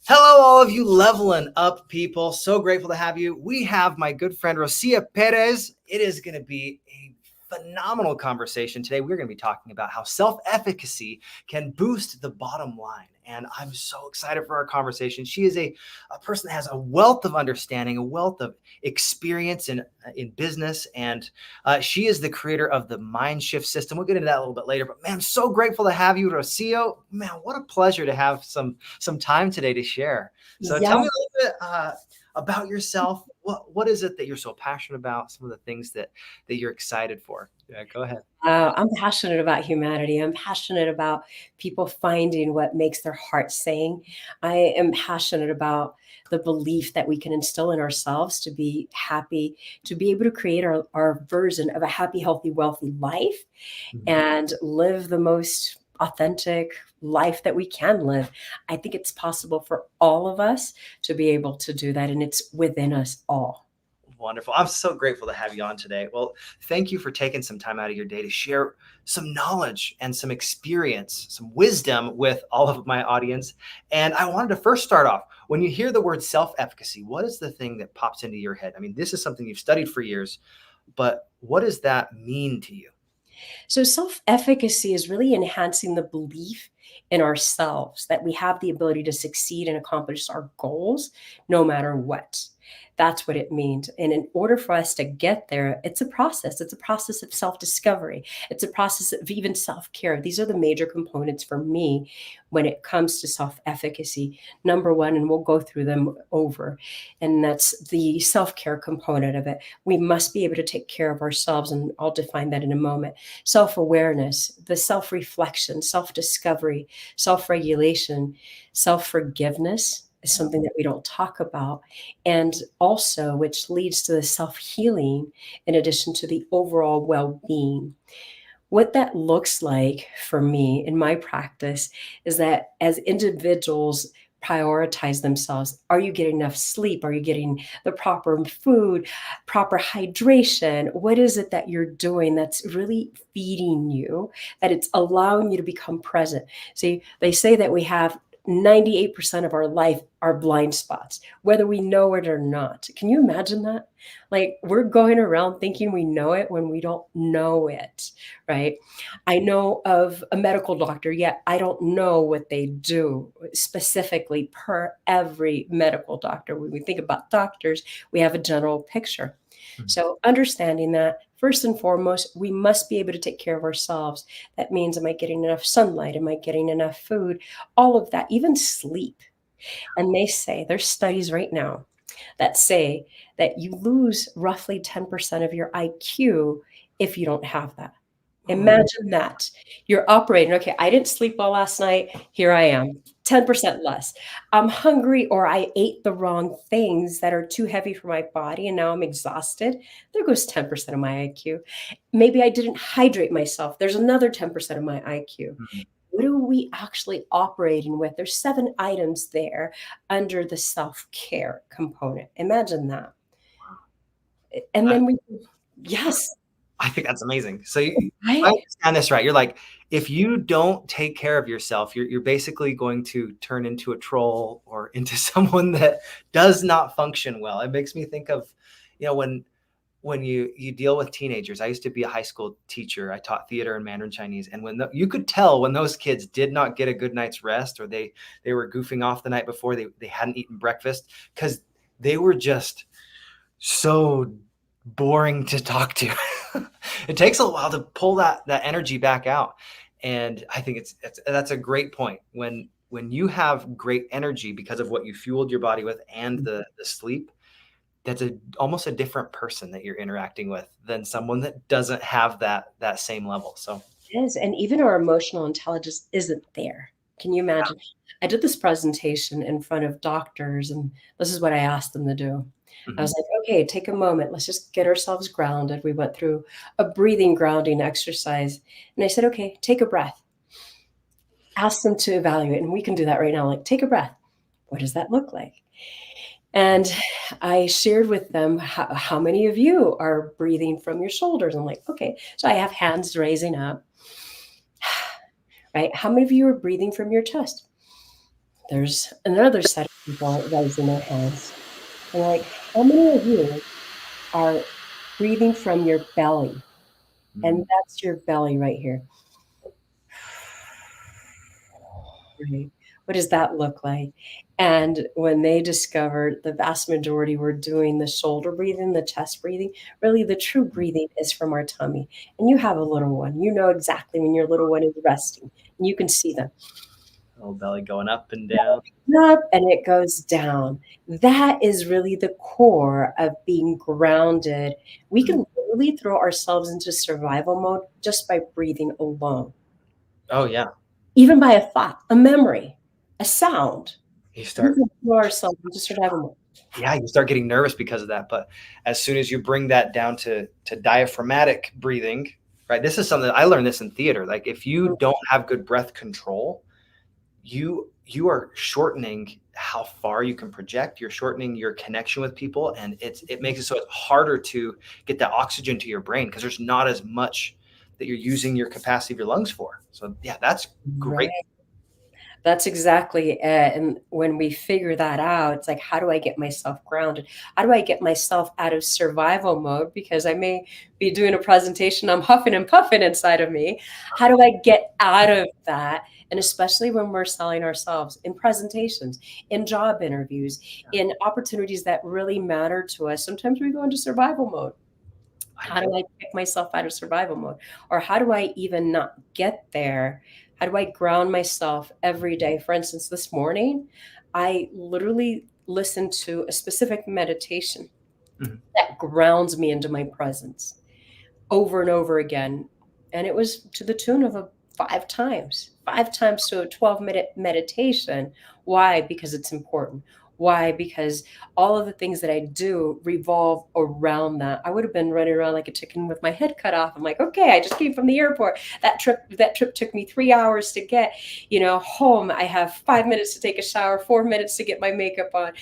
Hello, all of you Leveling Up people. So grateful to have you. We have my good friend Rocio Perez. It is going to be a phenomenal conversation today. We're going to be talking about how self-efficacy can boost the bottom line. And I'm so excited for our conversation. She is a person that has a wealth of understanding, a wealth of experience in business. And she is the creator of the MindShift System. We'll get into that a little bit later. But man, I'm so grateful to have you, Rocio. Man, what a pleasure to have some time today to share. So Yeah. tell me a little bit about yourself. What is it that you're so passionate about? Some of the things that you're excited for. Yeah, go ahead. I'm passionate about humanity. I'm passionate about people finding what makes their heart sing. I am passionate about the belief that we can instill in ourselves to be happy, to be able to create our version of a happy, healthy, wealthy life and live the most authentic life that we can live. I think it's possible for all of us to be able to do that, and it's within us all. Wonderful. I'm so grateful to have you on today. Well, thank you for taking some time out of your day to share some knowledge and some experience, some wisdom with all of my audience. And I wanted to first start off, when you hear the word self-efficacy, what is the thing that pops into your head? I mean, this is something you've studied for years, but what does that mean to you? So, self efficacy is really enhancing the belief in ourselves that we have the ability to succeed and accomplish our goals no matter what. That's what it means. And in order for us to get there, it's a process. It's a process of self discovery, it's a process of even self care. These are the major components for me when it comes to self efficacy. Number one, and we'll go through them over, and that's the self care component of it. We must be able to take care of ourselves, and I'll define that in a moment. Self awareness, the self reflection, self discovery, self regulation, self forgiveness is something that we don't talk about. And also, which leads to the self healing in addition to the overall well being. What that looks like for me in my practice is that as individuals prioritize themselves, are you getting enough sleep? Are you getting the proper food, proper hydration? What is it that you're doing that's really feeding you, that it's allowing you to become present? See, they say that we have 98% of our life are blind spots, whether we know it or not. Can you imagine that? Like, we're going around thinking we know it when we don't know it, right? I know of a medical doctor, yet I don't know what they do specifically per every medical doctor. When we think about doctors, we have a general picture. So, understanding that, first and foremost, we must be able to take care of ourselves. That means, am I getting enough sunlight? Am I getting enough food? All of that, even sleep. And they say, there's studies right now that say that you lose roughly 10% of your IQ if you don't have that. Imagine that. You're operating, okay, I didn't sleep well last night. Here I am, 10% less. I'm hungry, or I ate the wrong things that are too heavy for my body and now I'm exhausted. There goes 10% of my IQ. Maybe I didn't hydrate myself. There's another 10% of my IQ. What are we actually operating with? There's 7 items there under the self-care component. Imagine that. And then yes. I think that's amazing. So I Right? understand this right. You're like, if you don't take care of yourself, you're basically going to turn into a troll or into someone that does not function well. It makes me think of, when you deal with teenagers. I used to be a high school teacher. I taught theater and Mandarin Chinese, and you could tell when those kids did not get a good night's rest, or they were goofing off the night before, they hadn't eaten breakfast, because they were just so boring to talk to. It takes a while to pull that energy back out. And I think that's a great point. When you have great energy because of what you fueled your body with and the sleep, that's almost a different person that you're interacting with than someone that doesn't have that same level. So It is, and even our emotional intelligence isn't there. Can you imagine? I did this presentation in front of doctors, and this is what I asked them to do. I was like, okay, take a moment. Let's just get ourselves grounded. We went through a breathing grounding exercise. And I said, okay, take a breath. Ask them to evaluate. And we can do that right now. Like, take a breath. What does that look like? And I shared with them how many of you are breathing from your shoulders. I'm like, okay. So I have hands raising up. Right? How many of you are breathing from your chest? There's another set of people raising their hands. And like, how many of you are breathing from your belly? And Mm. that's your belly right here. Right. What does that look like? And when they discovered the vast majority were doing the shoulder breathing, the chest breathing, really the true breathing is from our tummy. And you have a little one. You know exactly when your little one is resting. And you can see them. Little belly going up and down. Up and it goes down. That is really the core of being grounded. We Mm. can really throw ourselves into survival mode just by breathing alone, Oh yeah. even by a thought, a memory, a sound. You We start, can throw ourselves into survival mode. yeah, you start getting nervous because of that. But as soon as you bring that down to diaphragmatic breathing, right? This is something I learned this in theater. Like if you don't have good breath control, you are shortening how far you can project. You're shortening your connection with people, and it makes it so it's harder to get that oxygen to your brain because there's not as much that you're using your capacity of your lungs for. So yeah, that's Right. great. That's exactly it. And when we figure that out, it's like, how do I get myself grounded? How do I get myself out of survival mode? Because I may be doing a presentation, I'm huffing and puffing inside of me. How do I get out of that? And especially when we're selling ourselves in presentations, in job interviews, in opportunities that really matter to us, sometimes we go into survival mode. I How know. do I pick myself out of survival mode? Or how do I even not get there? How do I ground myself every day? For instance, this morning, I literally listened to a specific meditation Mhm. that grounds me into my presence over and over again. And it was to the tune of 5 times to a 12-minute meditation. Why? Because it's important. Why? Because all of the things that I do revolve around that. I would have been running around like a chicken with my head cut off. I'm like, okay, I just came from the airport. That trip took me 3 hours to get, home. I have 5 minutes to take a shower, 4 minutes to get my makeup on,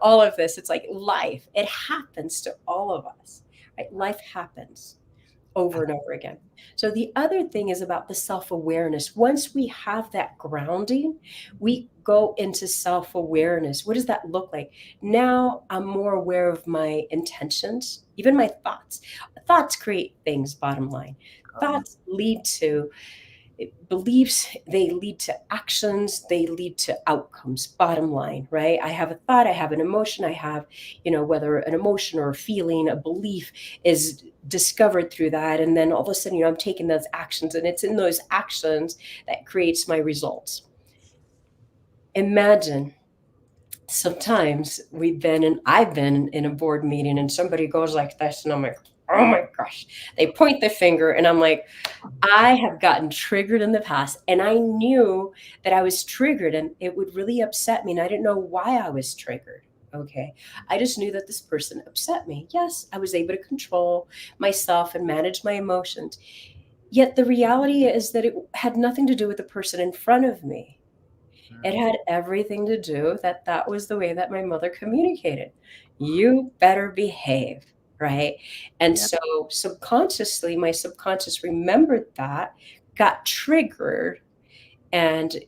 all of this. It's like life. It happens to all of us. Right? Life happens over and over again. So the other thing is about the self-awareness. Once we have that grounding, we go into self-awareness. What does that look like? Now I'm more aware of my intentions, even my thoughts. Thoughts create things, bottom line. Oh, yeah. Thoughts lead to beliefs, they lead to actions, they lead to outcomes, bottom line, right? I have a thought, I have an emotion, I have, whether an emotion or a feeling, a belief is discovered through that. And then all of a sudden, I'm taking those actions, and it's in those actions that creates my results. Imagine sometimes I've been in a board meeting and somebody goes like this, and I'm like, oh my gosh. They point the finger, and I'm like, I have gotten triggered in the past, and I knew that I was triggered and it would really upset me. And I didn't know why I was triggered. Okay. I just knew that this person upset me. Yes, I was able to control myself and manage my emotions. Yet the reality is that it had nothing to do with the person in front of me. It Mm. had everything to do that was the way that my mother communicated. You better behave, right? And Yeah. so subconsciously, my subconscious remembered that, got triggered, and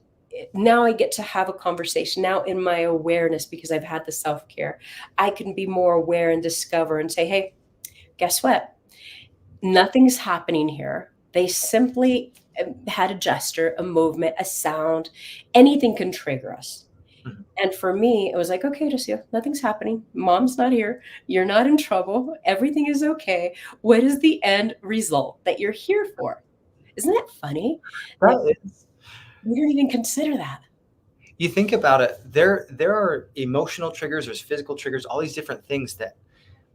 now I get to have a conversation. Now in my awareness, because I've had the self-care, I can be more aware and discover and say, hey, guess what? Nothing's happening here. They simply had a gesture, a movement, a sound. Anything can trigger us. Mhm. And for me, it was like, okay, Lucia, nothing's happening. Mom's not here. You're not in trouble. Everything is okay. What is the end result that you're here for? Isn't that funny? Like, That is, we don't even consider that. you think about it, there are emotional triggers, there's physical triggers, all these different things that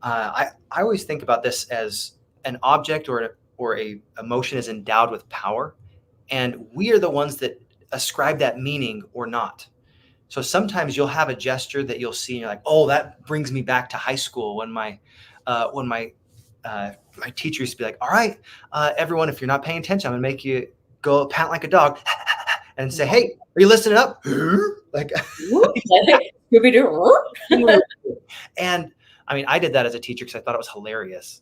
I always think about this as an object or a emotion is endowed with power, and we are the ones that ascribe that meaning or not. So sometimes you'll have a gesture that you'll see and you're like, oh, that brings me back to high school when my teacher used to be like, all right, everyone, if you're not paying attention, I'm gonna make you go pat like a dog and say, hey, are you listening up? Like, Scooby-Doo. and I mean, I did that as a teacher because I thought it was hilarious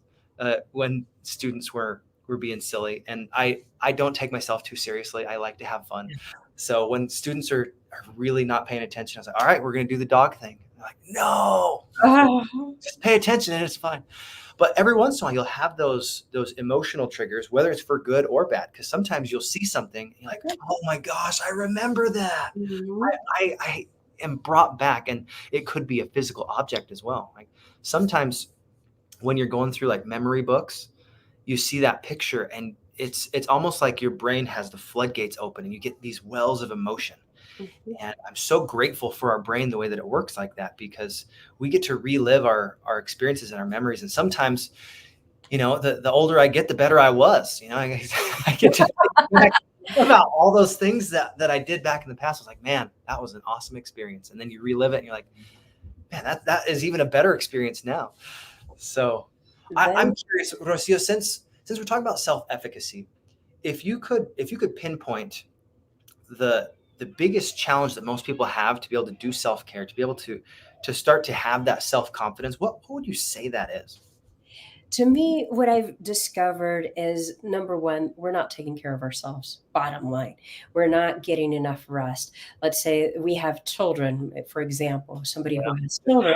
when students were being silly, and I don't take myself too seriously. I like to have fun, So when students are really not paying attention, I was like, all right, we're going to do the dog thing. They're like, no, Oh, just pay attention and it's fine. But every once in a while, you'll have those emotional triggers, whether it's for good or bad. Because sometimes you'll see something, and you're like, okay. oh my gosh, I remember that. Mhm. I am brought back, and it could be a physical object as well. Like sometimes when you're going through like memory books, you see that picture, and it's almost like your brain has the floodgates open, and you get these wells of emotion. Mhm. And I'm so grateful for our brain, the way that it works like that, because we get to relive our experiences and our memories. And sometimes, the older I get, the better I was. I get to think back about all those things that I did back in the past. I was like, man, that was an awesome experience. And then you relive it and you're like, man, that is even a better experience now. So I'm Then curious, Rocio, since we're talking about self-efficacy, if you could pinpoint the biggest challenge that most people have to be able to do self-care, to be able to start to have that self-confidence, what would you say that is? to me, what I've discovered is number one, we're not taking care of ourselves. Bottom line, we're not getting enough rest. Let's say we have children, for example, somebody who has children.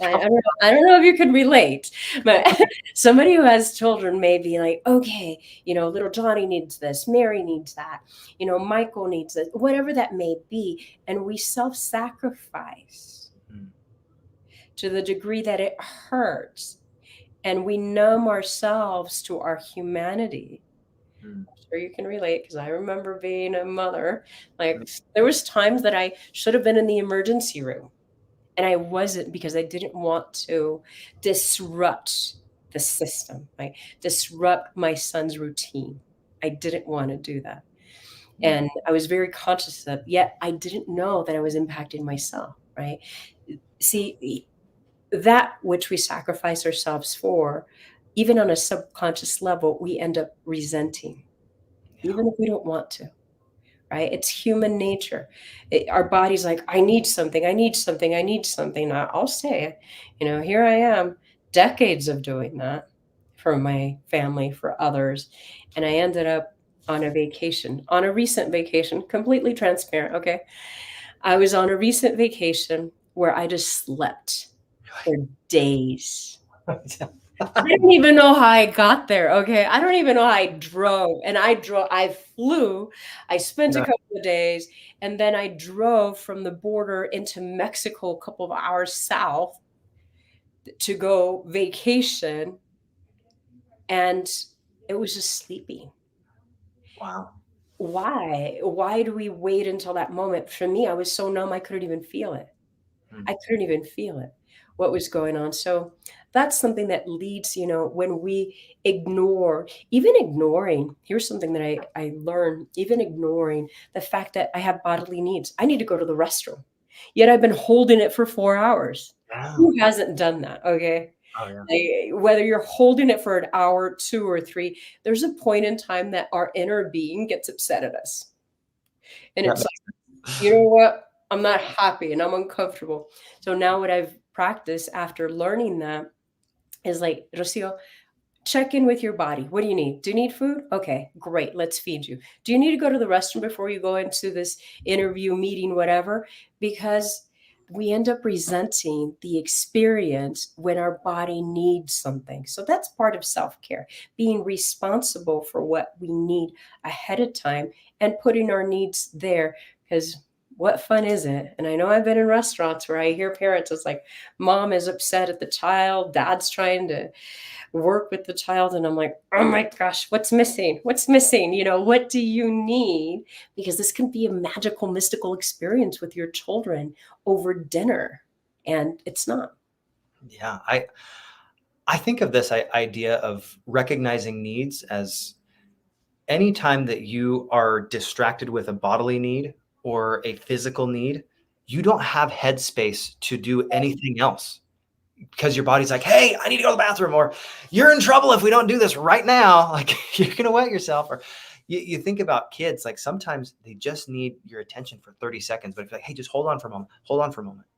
I don't know if you can relate, but somebody who has children may be like, okay, little Johnny needs this, Mary needs that, Michael needs this, whatever that may be. And we self sacrifice Mm, to the degree that it hurts. And we numb ourselves to our humanity. mm, I'm sure you can relate because I remember being a mother. mm. Like there was times that I should have been in the emergency room and I wasn't because I didn't want to disrupt the system, right? Disrupt my son's routine. I didn't want to do that. Mm. And I was very conscious of, yet I didn't know that I was impacting myself, right? See, that which we sacrifice ourselves for, even on a subconscious level, we end up resenting, Yeah. even if we don't want to, right? It's human nature. Our body's like, I need something, I need something, I need something. I'll say it. Here I am, decades of doing that for my family, for others. And I ended up on a vacation, on a recent vacation, completely transparent. Okay. I was on a recent vacation where I just slept for days. I don't even know how I got there, okay? I don't even know how I drove, and I flew, I spent a Yeah. couple of days, and then I drove from the border into Mexico a couple of hours south to go vacation, and it was just sleeping. Wow. Why? Why do we wait until that moment? For me, I was so numb, I couldn't even feel it. Mm. I couldn't even feel it, what was going on. So that's something that leads, when we ignore, even ignoring, here's something that I learned, even ignoring the fact that I have bodily needs. I need to go to the restroom. Yet I've been holding it for 4 hours. Wow. Who hasn't done that? Okay. Oh yeah. Whether you're holding it for an hour, 2 or 3, there's a point in time that our inner being gets upset at us. And That it's makes you know what? I'm not happy and I'm uncomfortable. So now what I've practiced after learning that is like, Rocio, check in with your body. What do you need? Do you need food? Okay, great. Let's feed you. Do you need to go to the restroom before you go into this interview, meeting, whatever? Because we end up resenting the experience when our body needs something. So that's part of self care, being responsible for what we need ahead of time and putting our needs there. Because what fun is it? And I know I've been in restaurants where I hear parents, it's like, mom is upset at the child, dad's trying to work with the child, and I'm like, oh my gosh, what's missing? What's missing? What do you need? Because this can be a magical mystical experience with your children over dinner, and it's not. Yeah. I think of this idea of recognizing needs as anytime that you are distracted with a bodily need or a physical need, you don't have headspace to do anything else, because your body's like, hey, I need to go to the bathroom, or you're in trouble if we don't do this right now. Like you're going to wet yourself. Or you think about kids, like sometimes they just need your attention for 30 seconds. But if you're like, hey, just hold on for a moment, hold on for a moment.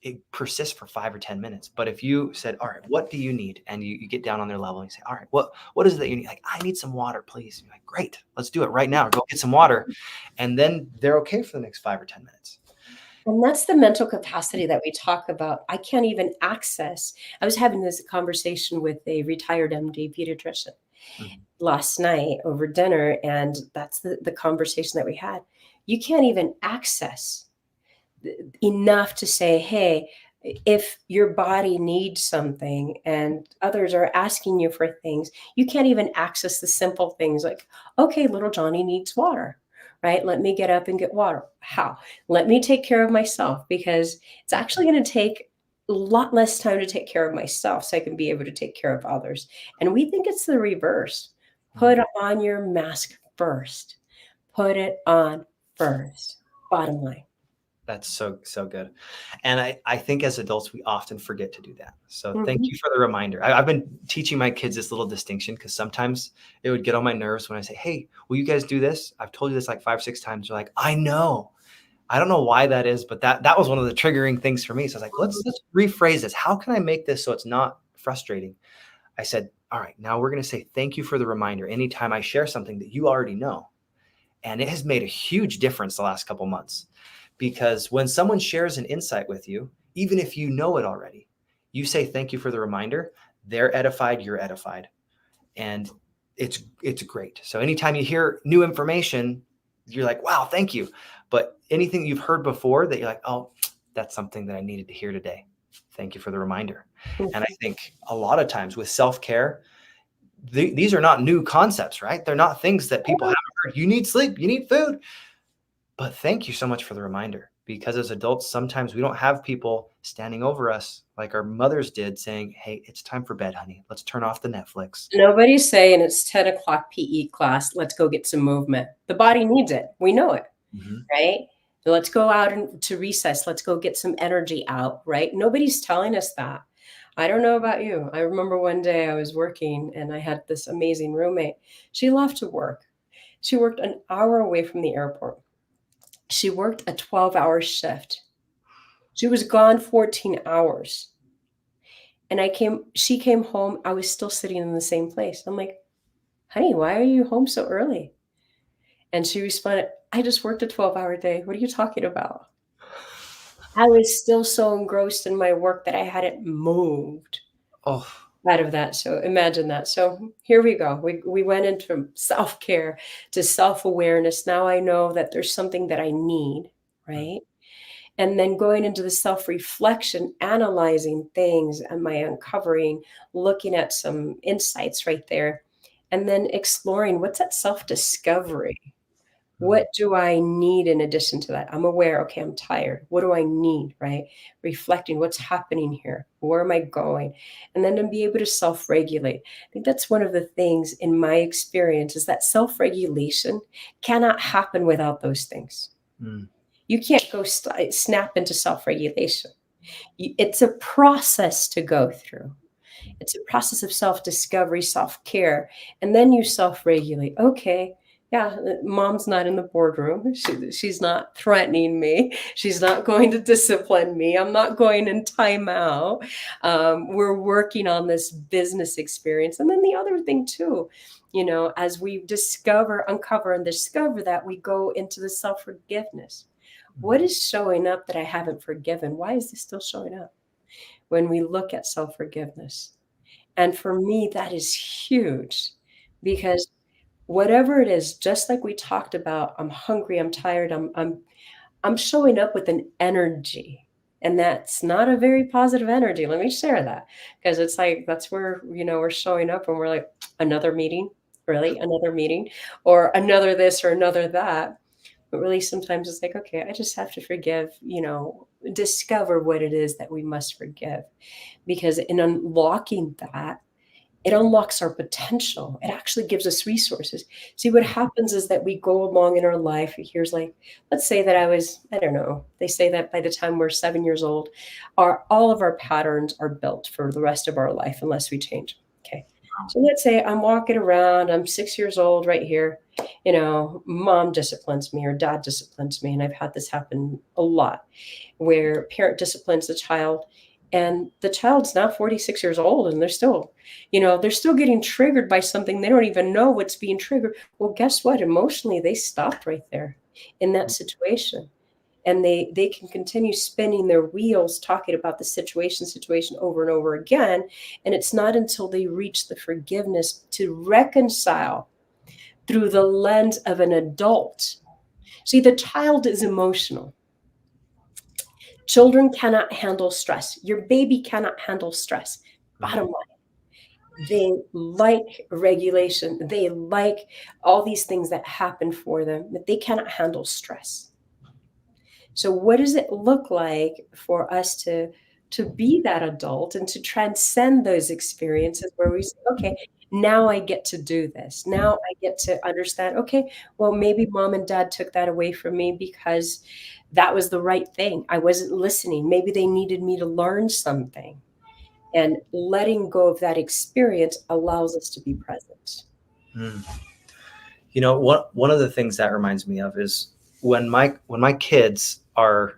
it persists for 5 or 10 minutes. But if you said, all right, what do you need? And you get down on their level and you say, all right, what is it that you need? Like, I need some water, please. You're like, great, let's do it right now. Go get some water. And then they're okay for the next 5 or 10 minutes. And that's the mental capacity that we talk about. I can't even access. I was having this conversation with a retired MD pediatrician last night over dinner, and that's the conversation that we had. You can't even access enough to say, hey, if your body needs something and others are asking you for things, you can't even access the simple things like, okay, little Johnny needs water, right? Let me get up and get water. How? Let me take care of myself, because it's actually going to take a lot less time to take care of myself so I can be able to take care of others. And we think it's the reverse. Put on your mask first. Put it on first. Bottom line. That's so good. And I think as adults, we often forget to do that. So thank you for the reminder. I've been teaching my kids this little distinction because sometimes it would get on my nerves when I say, hey, will you guys do this? I've told you this like 5-6 times. They're like, I know. I don't know why that is, but that was one of the triggering things for me. So I was like, let's rephrase this. How can I make this so it's not frustrating? I said, all right, now we're going to say thank you for the reminder anytime I share something that you already know. And it has made a huge difference the last couple months. Because when someone shares an insight with you, even if you know it already, you say, thank you for the reminder, they're edified, you're edified. And it's great. So anytime you hear new information, you're like, wow, thank you. But anything you've heard before that you're like, oh, that's something that I needed to hear today. Thank you for the reminder. And I think a lot of times with self-care, these are not new concepts, right? They're not things that people haven't heard. You need sleep, you need food. But thank you so much for the reminder, because as adults, sometimes we don't have people standing over us like our mothers did saying, hey, it's time for bed, honey. Let's turn off the Netflix. Nobody's saying it's 10 o'clock PE class. Let's go get some movement. The body needs it. We know it, right? Let's go out to recess. Let's go get some energy out, right? Nobody's telling us that. I don't know about you. I remember one day I was working and I had this amazing roommate. She loved to work. She worked an hour away from the airport. She worked a 12-hour shift. She was gone 14 hours. And she came home. I was still sitting in the same place. I'm like, honey, why are you home so early? And she responded, I just worked a 12-hour day. What are you talking about? I was still so engrossed in my work that I hadn't moved out of that. So imagine that. So here we go. We went into self-care to self-awareness. Now I know that there's something that I need, right? And then going into the self-reflection, analyzing things, am I uncovering, looking at some insights right there, and then exploring what's that self-discovery. What do I need in addition to that? I'm aware, okay, I'm tired. What do I need, right? Reflecting what's happening here. Where am I going? And then to be able to self-regulate. I think that's one of the things in my experience is that self-regulation cannot happen without those things. You can't go snap into self-regulation. It's a process to go through. It's a process of self-discovery, self-care, and then you self-regulate. Okay, yeah, mom's not in the boardroom. She's not threatening me. She's not going to discipline me. I'm not going in timeout. We're working on this business experience. And then the other thing too, as we uncover and discover that, we go into the self-forgiveness. What is showing up that I haven't forgiven? Why is this still showing up? When we look at self-forgiveness. And for me, that is huge, because whatever it is, just like we talked about, I'm hungry, I'm tired, I'm showing up with an energy. And that's not a very positive energy. Let me share that. Because it's like, that's where, we're showing up and we're like, another meeting, really? Another meeting? Or another this or another that. But really, sometimes it's like, okay, I just have to forgive, discover what it is that we must forgive. Because in unlocking that, it unlocks our potential. It actually gives us resources. See, what happens is that we go along in our life. Here's like, let's say that I don't know, they say that by the time we're 7 years old, all of our patterns are built for the rest of our life unless we change. Okay. So let's say I'm walking around, I'm 6 years old right here. Mom disciplines me or dad disciplines me. And I've had this happen a lot where parent disciplines the child and the child's now 46 years old and they're still getting triggered by something. They don't even know what's being triggered. Well, guess what? Emotionally, they stopped right there in that situation. And they can continue spinning their wheels talking about the situation over and over again. And it's not until they reach the forgiveness to reconcile through the lens of an adult. See, the child is emotional. Children cannot handle stress. Your baby cannot handle stress. Bottom line, they like regulation. They like all these things that happen for them, but they cannot handle stress. So what does it look like for us to be that adult and to transcend those experiences where we say, okay, now I get to do this. Now I get to understand, okay, well, maybe mom and dad took that away from me because that was the right thing. I wasn't listening. Maybe they needed me to learn something. And letting go of that experience allows us to be present. Mm. One of the things that reminds me of is when my kids are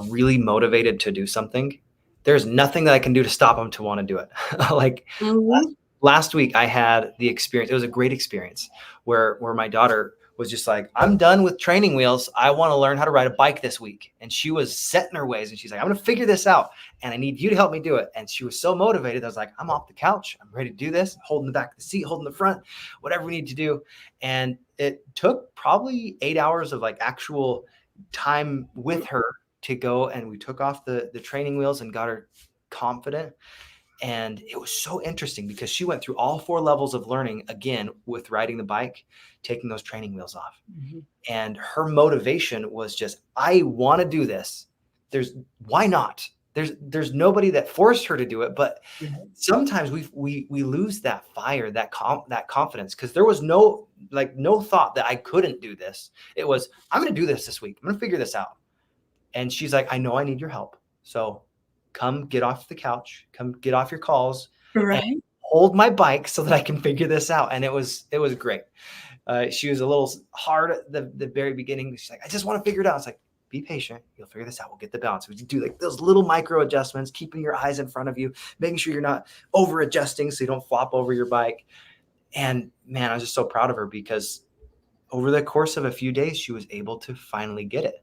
really motivated to do something, there's nothing that I can do to stop them to want to do it. Like Mhm. last week I had the experience. It was a great experience where my daughter was just like, I'm done with training wheels. I want to learn how to ride a bike this week. And she was set in her ways and she's like, I'm going to figure this out and I need you to help me do it. And she was so motivated. I was like, I'm off the couch. I'm ready to do this. I'm holding the back of the seat, holding the front, whatever we need to do. And it took probably 8 hours of like actual time with her to go. And we took off the training wheels and got her confident. And it was so interesting because she went through all 4 levels of learning again with riding the bike, taking those training wheels off. Mm-hmm. And her motivation was just, I want to do this. Why not? There's nobody that forced her to do it, but sometimes we lose that fire, that confidence, because there was no thought that I couldn't do this. It was, I'm going to do this week. I'm going to figure this out. And she's like, I know I need your help. So come get off the couch, come get off your calls, and Right. hold my bike so that I can figure this out. And it was great. She was a little hard at the very beginning. She's like, I just want to figure it out. It's like, be patient. You'll figure this out. We'll get the balance. We do like those little micro adjustments, keeping your eyes in front of you, making sure you're not over adjusting so you don't flop over your bike. And man, I was just so proud of her because over the course of a few days, she was able to finally get it.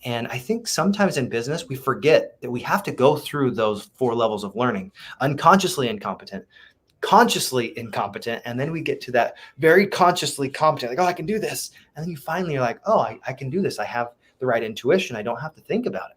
And I think sometimes in business, we forget that we have to go through those 4 levels of learning: unconsciously incompetent, consciously incompetent, and then we get to that very consciously competent, like, oh, I can do this. And then you finally are like, oh, I can do this. I have the right intuition. I don't have to think about it.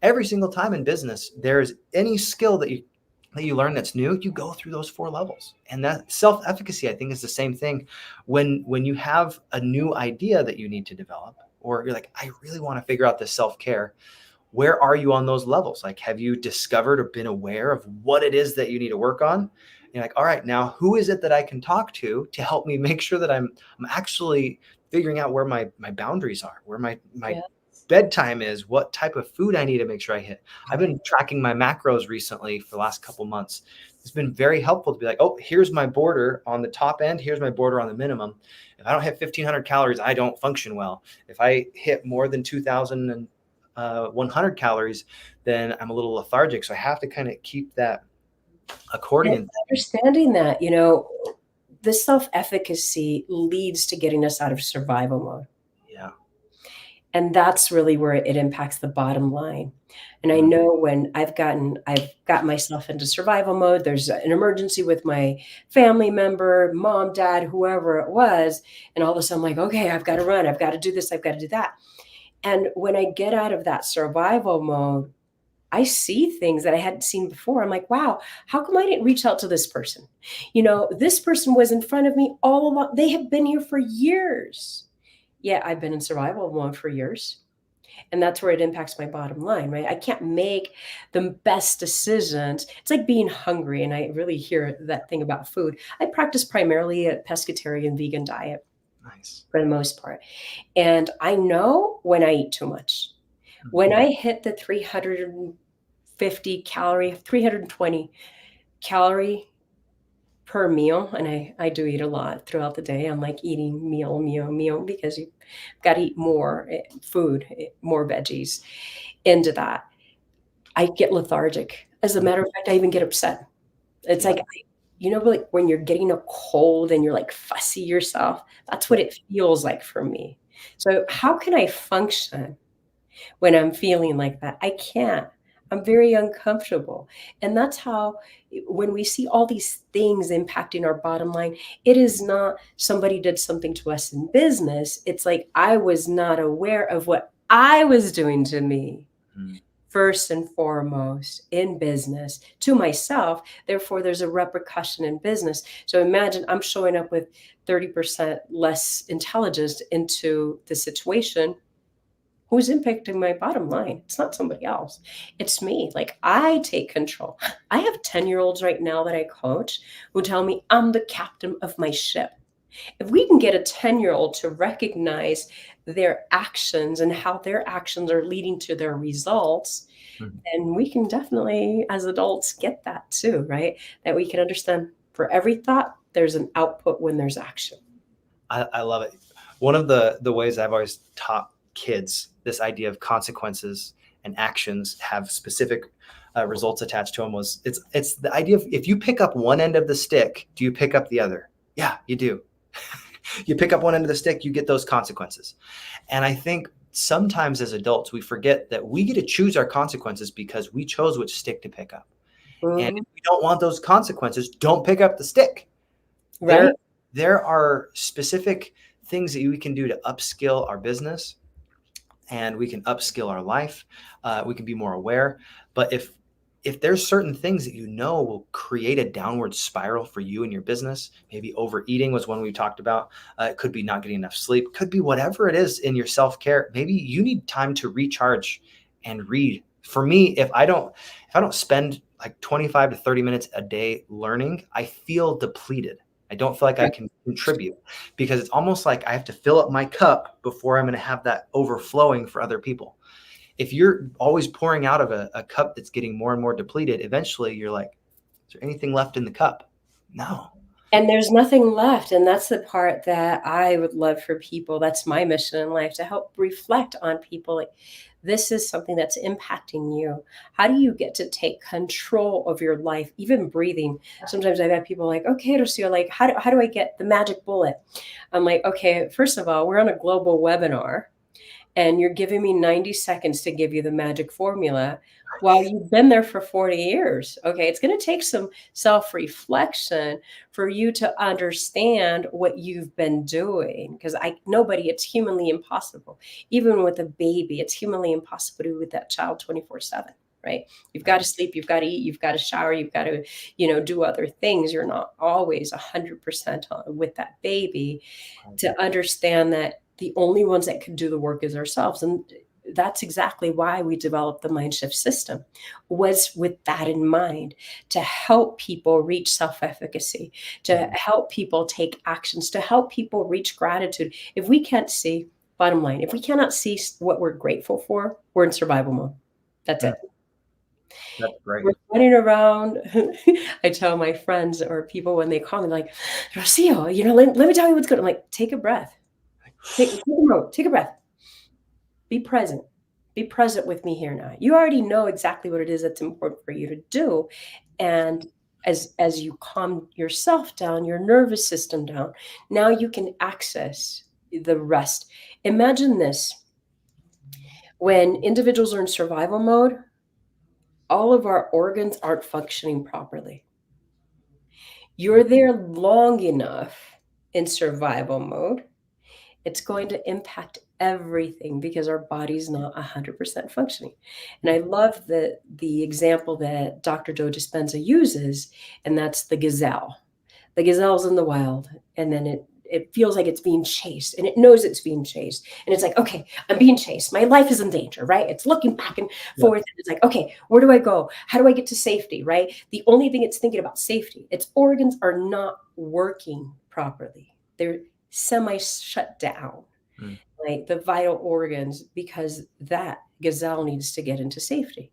Every single time in business, there's any skill that you learn that's new, you go through those 4 levels. And that self-efficacy, I think, is the same thing. When you have a new idea that you need to develop, or you're like, I really want to figure out this self-care, where are you on those levels? Like, have you discovered or been aware of what it is that you need to work on? And you're like, all right, now who is it that I can talk to help me make sure that I'm actually figuring out where my boundaries are, where my Yeah. bedtime is, what type of food I need to make sure I hit. I've been tracking my macros recently for the last couple months. It's been very helpful to be like, oh, here's my border on the top end. Here's my border on the minimum. If I don't hit 1,500 calories, I don't function well. If I hit more than 2,100 calories, then I'm a little lethargic. So I have to kind of keep that accordion. And understanding that, the self-efficacy leads to getting us out of survival mode. Yeah. And that's really where it impacts the bottom line. And I know when I've got myself into survival mode, there's an emergency with my family member, mom, dad, whoever it was. And all of a sudden I'm like, okay, I've got to run. I've got to do this. I've got to do that. And when I get out of that survival mode, I see things that I hadn't seen before. I'm like, wow, how come I didn't reach out to this person? This person was in front of me all along. They have been here for years. Yeah, I've been in survival mode for years. And that's where it impacts my bottom line, right? I can't make the best decisions. It's like being hungry. And I really hear that thing about food. I practice primarily a pescatarian vegan diet. Nice. For the most part. And I know when I eat too much. When I hit the 350 calorie, 320 calorie per meal, and I do eat a lot throughout the day. I'm like eating meal because you got to eat more food, more veggies into that. I get lethargic. As a matter of fact, I even get upset. It's Yeah. like, like when you're getting a cold and you're like fussy yourself, that's what Yeah. it feels like for me. So how can I function when I'm feeling like that? I can't. I'm very uncomfortable. And that's how, when we see all these things impacting our bottom line, it is not somebody did something to us in business. It's like I was not aware of what I was doing to me Mm. first and foremost in business to myself. Therefore, there's a repercussion in business. So imagine I'm showing up with 30% less intelligence into the situation. Who's impacting my bottom line? It's not somebody else. It's me. Like I take control. I have 10-year-olds right now that I coach who tell me I'm the captain of my ship. If we can get a 10-year-old to recognize their actions and how their actions are leading to their results, Mhm. then we can definitely, as adults, get that too, right? That we can understand for every thought, there's an output when there's action. I love it. One of the ways I've always taught kids this idea of consequences and actions have specific results attached to them was it's the idea of if you pick up one end of the stick, do you pick up the other? Yeah, you do. You pick up one end of the stick, you get those consequences. And I think sometimes as adults, we forget that we get to choose our consequences because we chose which stick to pick up. And if Mhm. we don't want those consequences, don't pick up the stick. There, Right? there are specific things that we can do to upskill our business and we can upskill our life. We can be more aware. But if there's certain things that you know will create a downward spiral for you and your business, maybe overeating was one we talked about. It could be not getting enough sleep. Could be whatever it is in your self-care. Maybe you need time to recharge and read. For me, if I don't spend like 25 to 30 minutes a day learning, I feel depleted. I don't feel like I can contribute because it's almost like I have to fill up my cup before I'm going to have that overflowing for other people. If you're always pouring out of a cup that's getting more and more depleted, eventually you're like, is there anything left in the cup? No. And there's nothing left. And that's the part that I would love for people. That's my mission in life, to help reflect on people. Like, this is something that's impacting you. How do you get to take control of your life, even breathing? Sometimes I've had people like, okay, Rocio, like, how do I get the magic bullet? I'm like, okay, first of all, we're on a global webinar and you're giving me 90 seconds to give you the magic formula while you've been there for 40 years. Okay, it's going to take some self-reflection for you to understand what you've been doing, because it's humanly impossible. Even with a baby, it's humanly impossible to do with that child 24/7. Right? You've got to sleep, you've got to eat, you've got to shower, you've got to, do other things. You're not always 100% with that baby, to understand that the only ones that can do the work is ourselves. And that's exactly why we developed the MindShift system, was with that in mind, to help people reach self-efficacy, to Mhm. help people take actions, to help people reach gratitude. If we can't see, bottom line, if we cannot see what we're grateful for, we're in survival mode. That's Mm. it. That's great. We're running around. I tell my friends or people when they call me, like, Rocio, let me tell you what's good. I'm like, take a breath. Take a breath. Be present. Be present with me here now. You already know exactly what it is that's important for you to do. And as you calm yourself down, your nervous system down, now you can access the rest. Imagine this. When individuals are in survival mode, all of our organs aren't functioning properly. You're there long enough in survival mode, it's going to impact everything because our body's not 100% functioning. And I love the example that Dr. Joe Dispenza uses, and that's the gazelle. The gazelle's in the wild, and then it feels like it's being chased, and it knows it's being chased. And it's like, okay, I'm being chased. My life is in danger, right? It's looking back and Yeah. forth. And it's like, okay, where do I go? How do I get to safety, right? The only thing it's thinking about safety. Its organs are not working properly. They're semi shut down, Mm. like the vital organs, because that gazelle needs to get into safety.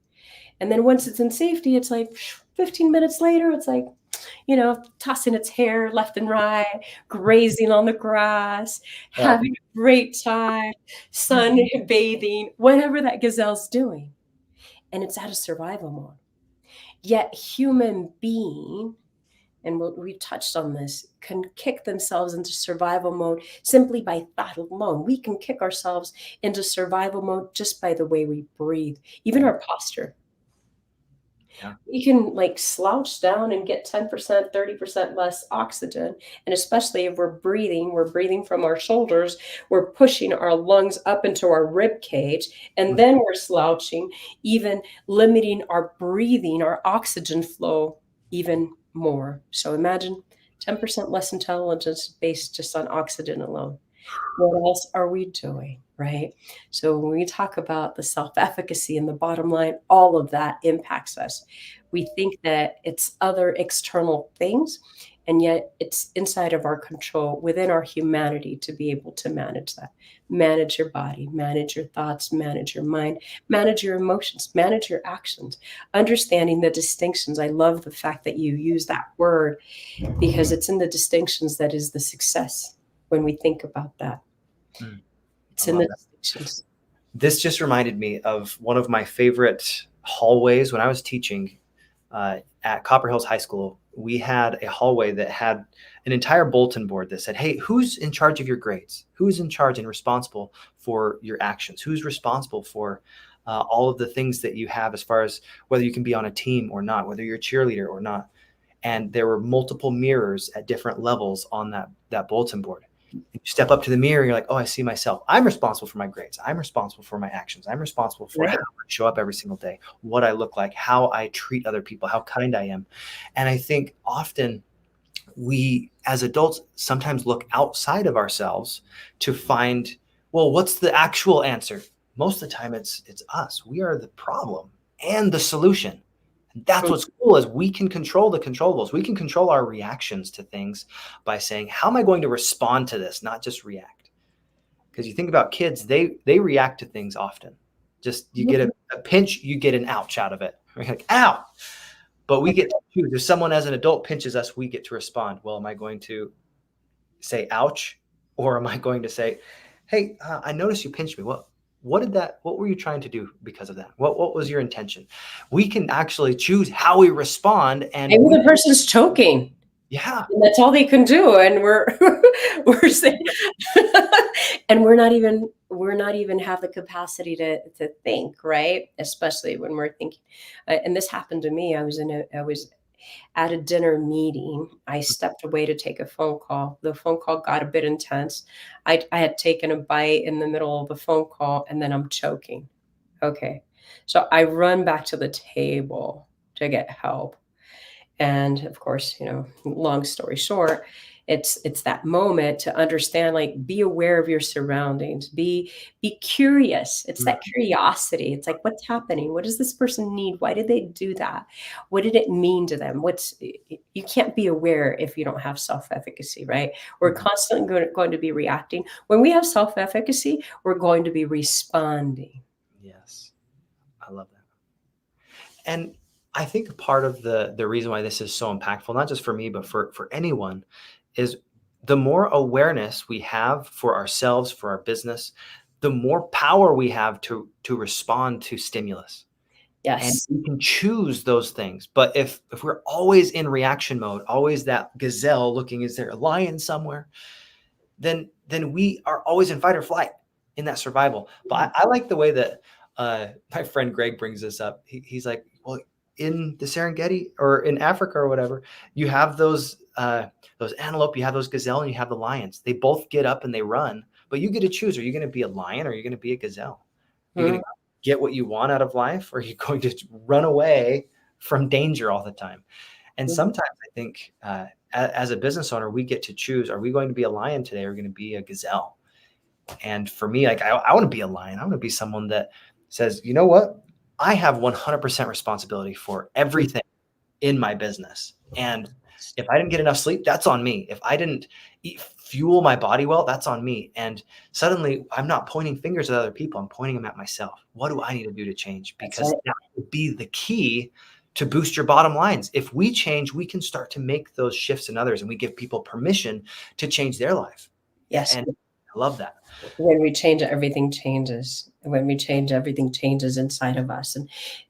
And then once it's in safety, it's like 15 minutes later, it's like, tossing its hair left and right, grazing on the grass, having a great time, sun bathing, whatever that gazelle's doing. And it's out of survival mode. Yet human being, and we touched on this, can kick themselves into survival mode simply by thought alone. We can kick ourselves into survival mode just by the way we breathe, even our posture. Yeah. We can like slouch down and get 10%, 30% less oxygen. And especially if we're breathing from our shoulders, we're pushing our lungs up into our rib cage, and then we're slouching, even limiting our breathing, our oxygen flow even more. So imagine 10% less intelligence based just on oxygen alone. What else are we doing, right? So when we talk about the self-efficacy and the bottom line, all of that impacts us. We think that it's other external things, and yet it's inside of our control, within our humanity, to be able to manage that. Manage your body, manage your thoughts, manage your mind, manage your emotions, manage your actions, understanding the distinctions. I love the fact that you use that word, because it's in the distinctions that is the success. When we think about that, it's in the distinctions. This just reminded me of one of my favorite hallways when I was teaching at Copper Hills High School. We had a hallway that had an entire bulletin board that said, hey, who's in charge of your grades? Who's in charge and responsible for your actions? Who's responsible for all of the things that you have, as far as whether you can be on a team or not, whether you're a cheerleader or not? And there were multiple mirrors at different levels on that bulletin board. You step up to the mirror, you're like, oh, I see myself. I'm responsible for my grades. I'm responsible for my actions. I'm responsible for how I show up every single day, what I look like, how I treat other people, how kind I am. And I think often we, as adults, sometimes look outside of ourselves to find, well, what's the actual answer? Most of the time it's us. We are the problem and the solution. And that's what's cool, is we can control the controllables. We can control our reactions to things by saying, how am I going to respond to this? Not just react. Because you think about kids, they react to things often. Just you get a pinch, you get an ouch out of it. You're like, ow. But we get to choose. If someone as an adult pinches us, we get to respond. Well, am I going to say ouch? Or am I going to say, hey, I noticed you pinched me. What were you trying to do because of that? What was your intention? We can actually choose how we respond. And maybe the person's choking. Yeah. And that's all they can do. And we're saying, and we're not even have the capacity to think, right? Especially when we're thinking. And this happened to me. I was at a dinner meeting. I stepped away to take a phone call. The phone call got a bit intense. I had taken a bite in the middle of the phone call, and then I'm choking. Okay. So I run back to the table to get help. And of course, long story short, it's that moment to understand, like, be aware of your surroundings, be curious. It's that curiosity. It's like, what's happening? What does this person need? Why did they do that? What did it mean to them? You can't be aware if you don't have self-efficacy, right? We're constantly going to be reacting. When we have self-efficacy, we're going to be responding. Yes. I love that. And I think part of the reason why this is so impactful, not just for me, but for anyone, is the more awareness we have for ourselves, for our business, the more power we have to respond to stimulus. Yes. And we can choose those things. But if we're always in reaction mode, always that gazelle looking, is there a lion somewhere? Then we are always in fight or flight, in that survival. But I like the way that my friend Greg brings this up. He's like, well, in the Serengeti or in Africa or whatever, you have those antelope, you have those gazelle, and you have the lions. They both get up and they run, but you get to choose. Are you going to be a lion, or are you going to be a gazelle? Are you going to get what you want out of life, or are you going to run away from danger all the time? And sometimes I think as a business owner, we get to choose, are we going to be a lion today, or are we going to be a gazelle? And for me, like, I want to be a lion. I want to be someone that says, you know what? I have 100% responsibility for everything in my business. And if I didn't get enough sleep, that's on me. If I didn't fuel my body well, that's on me. And suddenly I'm not pointing fingers at other people. I'm pointing them at myself. What do I need to do to change? Because that would be the key to boost your bottom lines. If we change, we can start to make those shifts in others, and we give people permission to change their life. Yes. And I love that. When we change, everything changes. When we change, everything changes inside of us.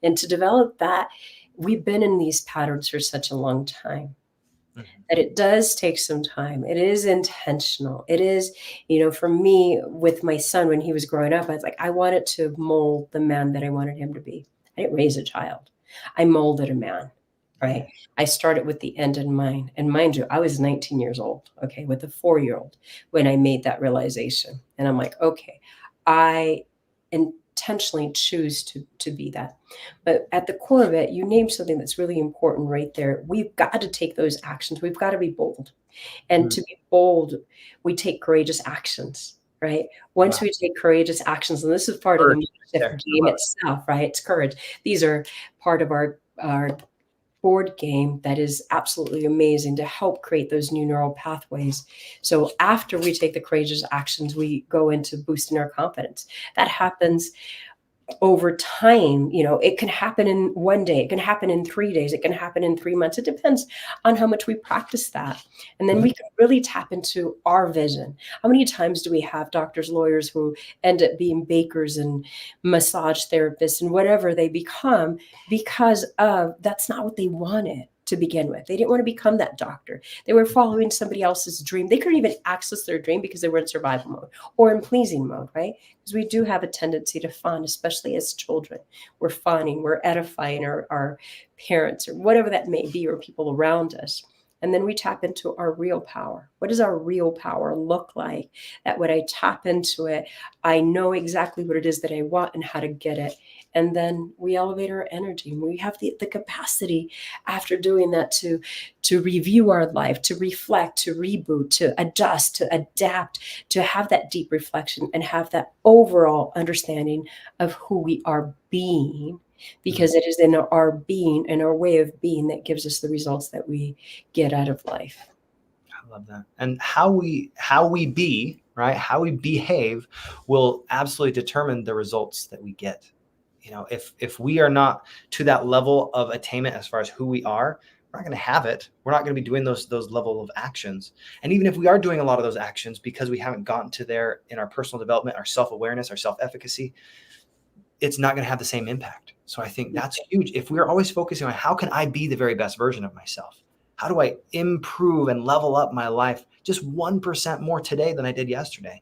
And to develop that, we've been in these patterns for such a long time that it does take some time. It is intentional. It is, for me, with my son, when he was growing up, I was like, I wanted to mold the man that I wanted him to be. I didn't raise a child. I molded a man, right? I started with the end in mind. And mind you, I was 19 years old, okay, with a 4-year-old when I made that realization. And I'm like, okay, I intentionally choose to be that. But at the core of it, you named something that's really important right there. We've got to take those actions. We've got to be bold. And to be bold, we take courageous actions, right? Once we take courageous actions, and this is part of the MindShift game itself, right? It's courage. These are part of our board game that is absolutely amazing to help create those new neural pathways. So after we take the courageous actions, we go into boosting our confidence. That happens over time. It can happen in one day, it can happen in 3 days, it can happen in 3 months. It depends on how much we practice that. And then we can really tap into our vision. How many times do we have doctors, lawyers who end up being bakers and massage therapists and whatever they become because of that's not what they wanted to begin with. They didn't want to become that doctor. They were following somebody else's dream. They couldn't even access their dream because they were in survival mode or in pleasing mode, right? Because we do have a tendency to fawn, especially as children. We're fawning, we're edifying our parents or whatever that may be, or people around us. And then we tap into our real power. What does our real power look like? That when I tap into it, I know exactly what it is that I want and how to get it. And then we elevate our energy. And we have the capacity after doing that to review our life, to reflect, to reboot, to adjust, to adapt, to have that deep reflection and have that overall understanding of who we are being, because it is in our being and our way of being that gives us the results that we get out of life. I love that. And how we be, right? How we behave will absolutely determine the results that we get. If we are not to that level of attainment as far as who we are, we're not going to have it. We're not going to be doing those level of actions. And even if we are doing a lot of those actions because we haven't gotten to there in our personal development, our self-awareness, our self-efficacy, it's not going to have the same impact. So I think that's huge. If we're always focusing on how can I be the very best version of myself? How do I improve and level up my life just 1% more today than I did yesterday?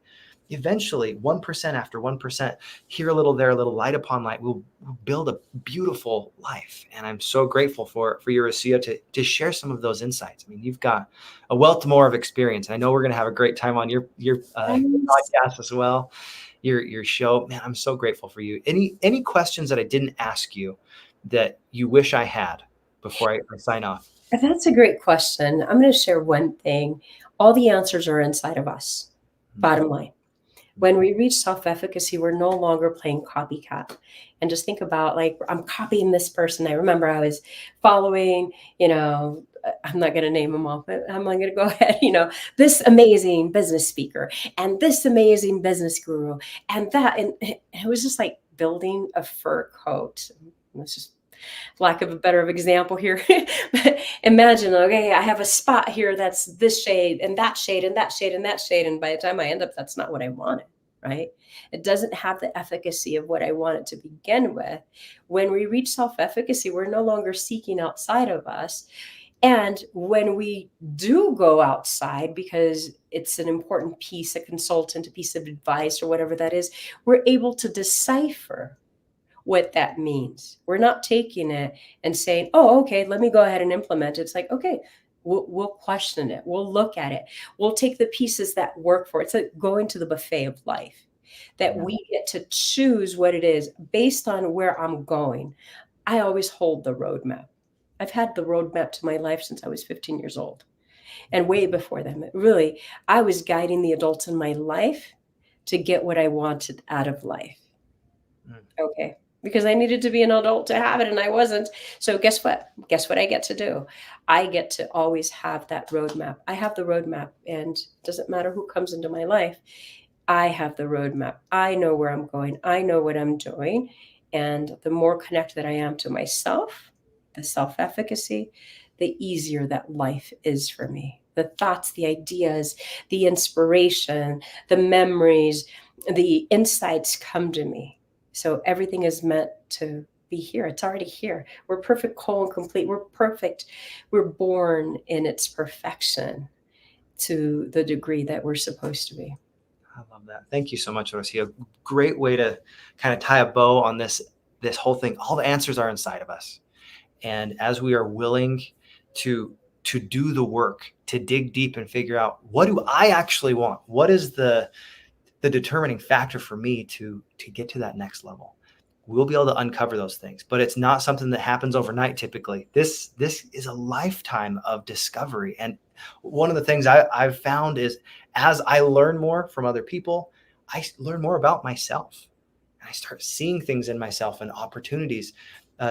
Eventually, 1% after 1%, here a little, there a little, light upon light, we'll build a beautiful life. And I'm so grateful for your Rocio to share some of those insights. I mean, you've got a wealth more of experience. I know we're going to have a great time on your podcast as well, your show. Man, I'm so grateful for you. Any questions that I didn't ask you that you wish I had before I sign off? That's a great question. I'm going to share one thing. All the answers are inside of us. Bottom line. When we reach self-efficacy, we're no longer playing copycat. And just think about, like, I'm copying this person. I remember I was following, I'm not going to name them all, but I'm going to go ahead, this amazing business speaker and this amazing business guru and that. And it was just like building a fur coat. Let's just lack of a better example here. Imagine, okay, I have a spot here that's this shade and that shade and that shade and that shade. And by the time I end up, that's not what I wanted, right? It doesn't have the efficacy of what I wanted to begin with. When we reach self-efficacy, we're no longer seeking outside of us. And when we do go outside, because it's an important piece, a consultant, a piece of advice or whatever that is, we're able to decipher what that means. We're not taking it and saying, oh, okay, let me go ahead and implement it. It's like, okay, we'll question it. We'll look at it. We'll take the pieces that work for it. It's like going to the buffet of life, that we get to choose what it is based on where I'm going. I always hold the roadmap. I've had the roadmap to my life since I was 15 years old. And way before then, really, I was guiding the adults in my life to get what I wanted out of life. Okay. Because I needed to be an adult to have it, and I wasn't. So guess what? Guess what I get to do? I get to always have that roadmap. I have the roadmap, and it doesn't matter who comes into my life. I have the roadmap. I know where I'm going. I know what I'm doing. And the more connected I am to myself, the self-efficacy, the easier that life is for me. The thoughts, the ideas, the inspiration, the memories, the insights come to me. So everything is meant to be here. It's already here. We're perfect, whole, and complete. We're perfect. We're born in its perfection to the degree that we're supposed to be. I love that. Thank you so much, Rocio. Great way to kind of tie a bow on this whole thing. All the answers are inside of us. And as we are willing to do the work, to dig deep and figure out, what do I actually want? What is the determining factor for me to get to that next level? We'll be able to uncover those things, but it's not something that happens overnight. Typically, this is a lifetime of discovery. And one of the things I've found is, as I learn more from other people, I learn more about myself, and I start seeing things in myself, and opportunities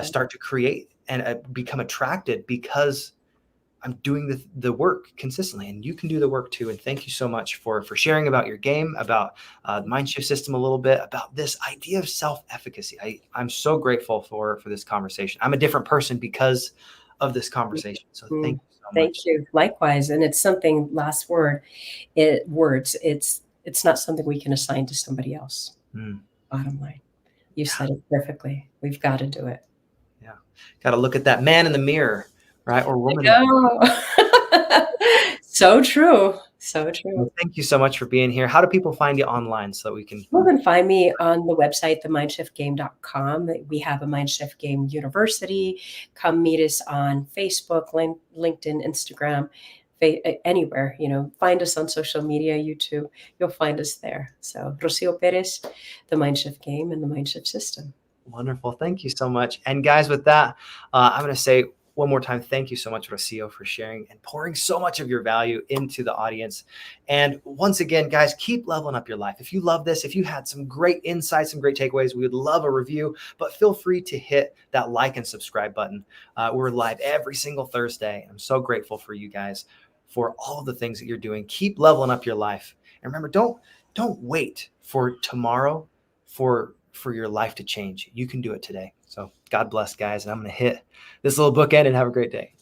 start to create and become attracted because I'm doing the work consistently. And you can do the work too. And thank you so much for sharing about your game, about the MindShift System a little bit, about this idea of self-efficacy. I'm so grateful for this conversation. I'm a different person because of this conversation. So thank you so much. Thank you. Likewise. And it's something, last word, it's not something we can assign to somebody else. Bottom line. You said it perfectly. We've got to do it. Yeah. Got to look at that man in the mirror, right? Or woman. So true. So true. Well, thank you so much for being here. How do people find you online so that we can? You can find me on the website, themindshiftgame.com. We have a Mindshift Game University. Come meet us on Facebook, LinkedIn, Instagram, anywhere. Find us on social media, YouTube. You'll find us there. So Rocio Perez, the Mindshift Game, and the Mindshift System. Wonderful. Thank you so much. And guys, with that, I'm going to say one more time, thank you so much, Rocio, for sharing and pouring so much of your value into the audience. And once again, guys, keep leveling up your life. If you love this, if you had some great insights, some great takeaways, we would love a review, but feel free to hit that like and subscribe button. We're live every single Thursday. I'm so grateful for you guys, for all of the things that you're doing. Keep leveling up your life. And remember, don't wait for tomorrow for your life to change. You can do it today. So God bless, guys. And I'm going to hit this little bookend and have a great day.